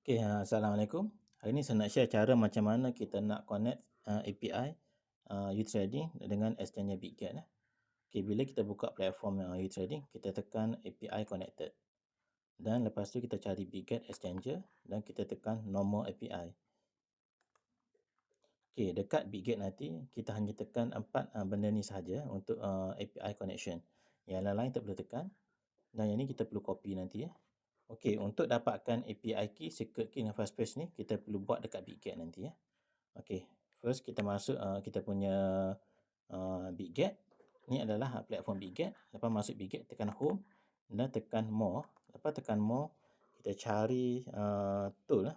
Okay, Assalamualaikum. Hari ini saya nak share cara macam mana kita nak connect API UTrading dengan exchanger Bitget. Okay, bila kita buka platform UTrading, kita tekan API connected. Dan lepas tu kita cari Bitget exchanger dan kita tekan normal API. Okay, dekat Bitget nanti kita hanya tekan 4 benda ni sahaja untuk API connection. Yang lain-lain tak perlu tekan. Dan yang ni kita perlu copy nanti ya. Okey, untuk dapatkan API key, secret key dan fastpass ni kita perlu buat dekat Bitget nanti ya. Okey, first kita masuk kita punya Bitget. Ni adalah platform Bitget. Lepas masuk Bitget, tekan home dan tekan more. Lepas tekan more, kita cari tool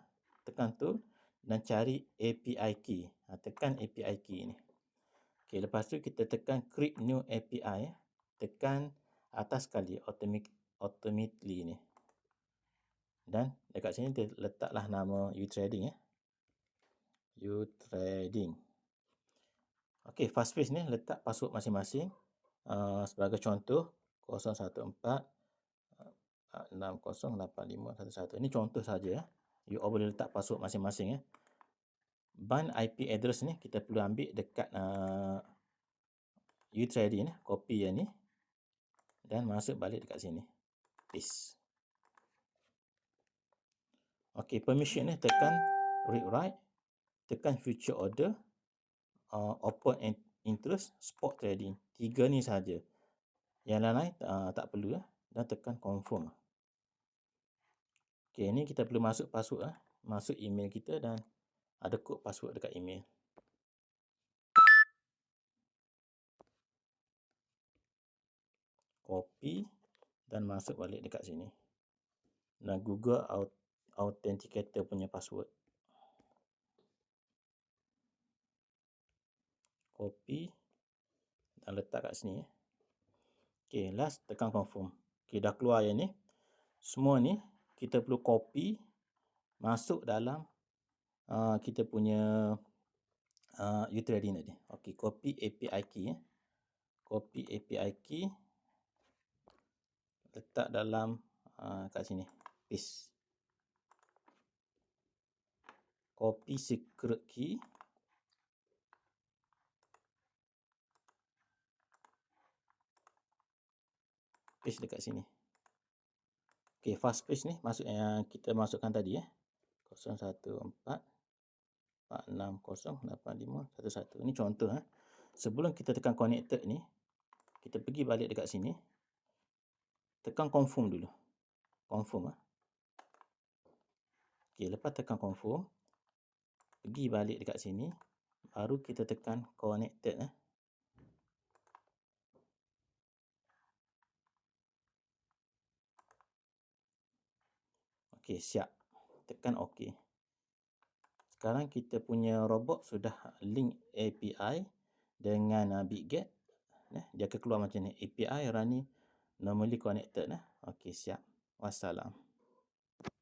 tekan tool dan cari API key. Tekan API key ni. Okey, lepas tu kita tekan create new API. Tekan atas sekali automatically ni. Dan dekat sini dia letaklah nama UTrading ya. UTrading. Okey, fastpass ni letak password masing-masing. Sebagai contoh 014 608511. Ini contoh saja ya. You all boleh letak password masing-masing ya. Ban IP address ni kita perlu ambil dekat UTrading ni, copy yang ni dan masuk balik dekat sini. Paste. Okey, permission ni tekan read write, tekan future order, open interest, spot trading. 3 ni saja. Yang lain-lain tak perlu ya. Dan tekan confirm. Okey, ni kita perlu masuk password masuk email kita dan ada kod password dekat email. Copy dan masuk balik dekat sini. Dan Google Authenticator punya password. Copy dan letak kat sini ya. Okey, last tekan confirm. Okey, dah keluar yang ni. Semua ni kita perlu copy masuk dalam kita punya UTrading tadi. Okey, copy API key ya. Copy API key letak dalam kat sini. Paste. Copy secret key. Paste dekat sini. Okey, fastpass ni masuk yang kita masukkan tadi ya. 014 4608511. Ini contoh Sebelum kita tekan connected ni, kita pergi balik dekat sini. Tekan confirm dulu. Confirm Okey, lepas tekan confirm, pergi balik dekat sini, baru kita tekan connected Okey, siap. Tekan OK. Sekarang kita punya robot sudah link API dengan Bitget. Dia akan keluar macam ni. API running normally connected Okey, siap. Wassalam.